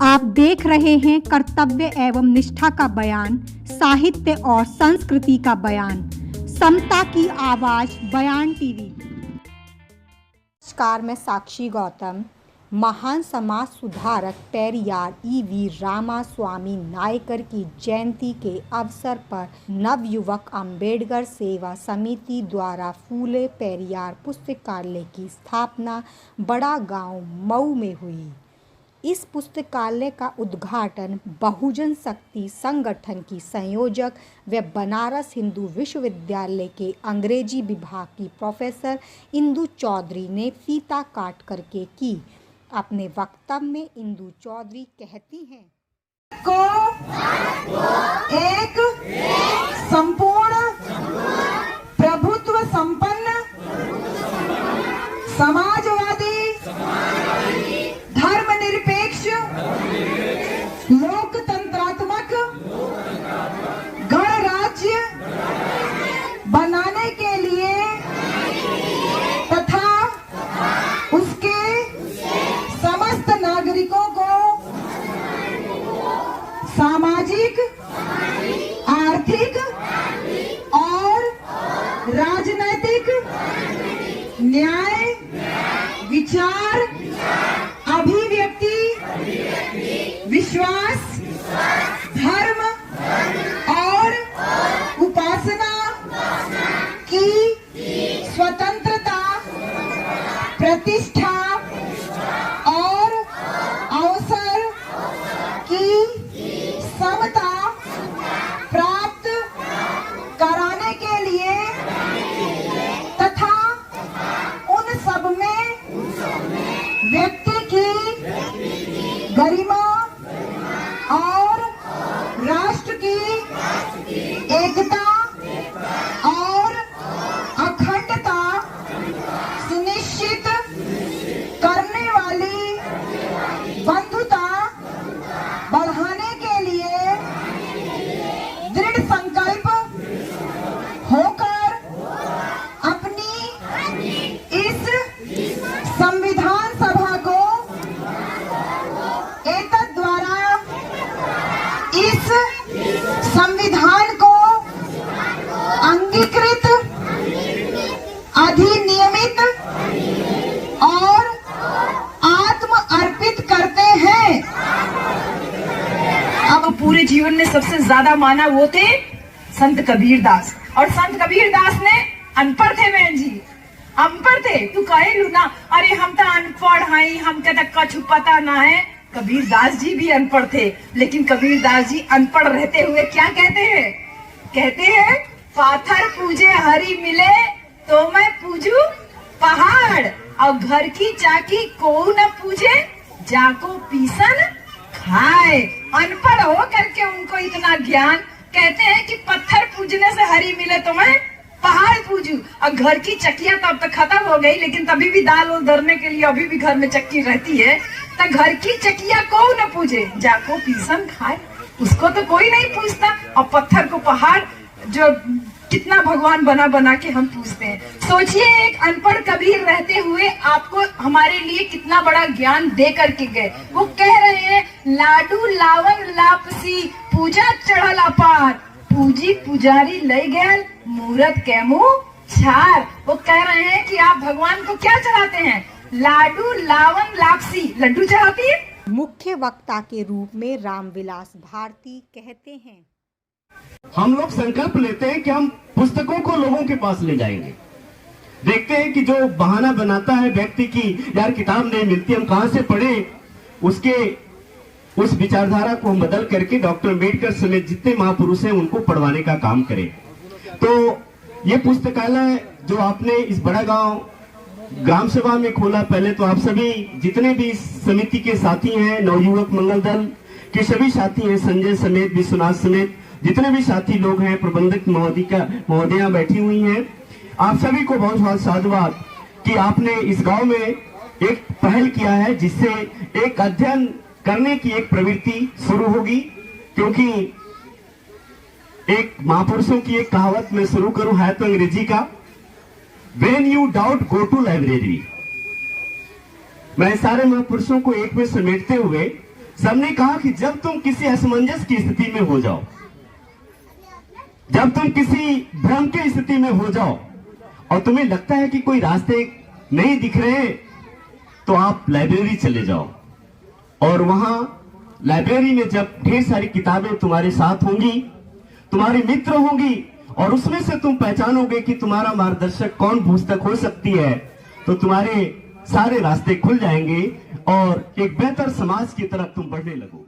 आप देख रहे हैं कर्तव्य एवं निष्ठा का बयान, साहित्य और संस्कृति का बयान, समता की आवाज बयान टीवी। नमस्कार, मैं साक्षी गौतम। महान समाज सुधारक पेरियार ई.वी. रामास्वामी नायकर की जयंती के अवसर पर नवयुवक अंबेडकर सेवा समिति द्वारा फूले पेरियार पुस्तकालय की स्थापना बड़ा गांव मऊ में हुई। इस पुस्तकालय का उद्घाटन बहुजन शक्ति संगठन की संयोजक व बनारस हिंदू विश्वविद्यालय के अंग्रेजी विभाग की प्रोफेसर इंदु चौधरी ने फीता काट करके की। अपने वक्तव्य में इंदु चौधरी कहती हैं, एक संपूर्ण प्रभुत्व संपन्न समाजवादी धर्मनिरपेक्ष लोकतंत्रात्मक गणराज्य बनाने के लिए तथा उसके समस्त नागरिकों को सामाजिक, आर्थिक और राजनैतिक न्याय, विचार, अभिव्यक्ति, विश्वास, धर्म और उपासना की स्वतंत्रता, प्रतिष्ठा और अवसर की समता प्राप्त कराने के लिए तथा उन सब में व्यक्ति की गरिमा और राष्ट्र की एकता और अखंडता सुनिश्चित करने वाली बंधुता बढ़ाने के लिए दृढ़ संकल्प होकर अपनी इस संविधान सभा को एतद द्वारा इस संविधान को अंगीकृत, अधिनियमित और आत्म अर्पित करते हैं। अब पूरे जीवन में सबसे ज्यादा माना वो थे संत कबीरदास, और संत कबीरदास ने अनपढ़ थे बहन जी, अनपढ़ थे। तू कहे लू ना, अरे हम तो अनपढ़ हैं, हमके तो कछु पता ना है। कबीरदास जी भी अनपढ़ थे, लेकिन कबीरदास जी अनपढ़ रहते हुए क्या कहते हैं? कहते हैं, पाथर पूजे हरि मिले तो मैं पूजू पहाड़, और घर की चाकी को न पूजे जाको पीसन खाए। अनपढ़ हो करके उनको इतना ज्ञान। कहते हैं कि पत्थर पूजने से हरि मिले तो मैं पहाड़ पूजू, और घर की चक्कियां तब तक खत्म हो गई, लेकिन तभी भी दाल उल धरने के लिए अभी भी घर में चक्की रहती है। तो घर की चक्कियां को न पूजे जाको पीसन खाए, उसको तो कोई नहीं पूछता। और पत्थर को पहाड़, जो कितना भगवान बना बना के हम पूछते हैं। सोचिए, एक अनपढ़ कबीर रहते हुए आपको हमारे लिए कितना बड़ा ज्ञान दे करके गए। वो कह रहे हैं, लाडू लावन लापसी पूजा चढ़ल अपार, पूजी पुजारी लई गए मूरत के मुंह छार। वो कह रहे हैं कि आप भगवान को क्या चढ़ाते हैं? लाडू लावन लापसी, लड्डू चढ़ाती है। मुख्य वक्ता के रूप में रामविलास भारती कहते हैं, हम लोग संकल्प लेते हैं कि हम पुस्तकों को लोगों के पास ले जाएंगे। देखते हैं कि जो बहाना बनाता है व्यक्ति की, यार किताब नहीं मिलती, हम कहां से पढ़े, उसके उस विचारधारा को हम बदल करके डॉक्टर अम्बेडकर समेत जितने महापुरुष हैं उनको पढ़वाने का काम करें। तो ये पुस्तकालय जो आपने इस बड़ा गांव ग्राम सभा में खोला, पहले तो आप सभी जितने भी समिति के साथी हैं, नवयुवक मंगल दल के सभी साथी हैं, संजय समेत, विश्वनाथ समेत जितने भी साथी लोग हैं, प्रबंधक महोदया बैठी हुई हैं, आप सभी को बहुत बहुत साधुवाद कि आपने इस गांव में एक पहल किया है, जिससे एक अध्ययन करने की एक प्रवृत्ति शुरू होगी। क्योंकि एक महापुरुषों की एक कहावत मैं शुरू करूं, है तो अंग्रेजी का, When you doubt, go to library। मैं सारे महापुरुषों को एक में समेटते हुए सबने कहा कि जब तुम किसी असमंजस की स्थिति में हो जाओ, जब तुम किसी भ्रम की स्थिति में हो जाओ और तुम्हें लगता है कि कोई रास्ते नहीं दिख रहे, तो आप लाइब्रेरी चले जाओ। और वहां लाइब्रेरी में जब ढेर सारी किताबें तुम्हारे साथ होंगी, तुम्हारे मित्र होंगी, और उसमें से तुम पहचानोगे कि तुम्हारा मार्गदर्शक कौन पुस्तक हो सकती है, तो तुम्हारे सारे रास्ते खुल जाएंगे और एक बेहतर समाज की तरफ तुम बढ़ने लगोगे।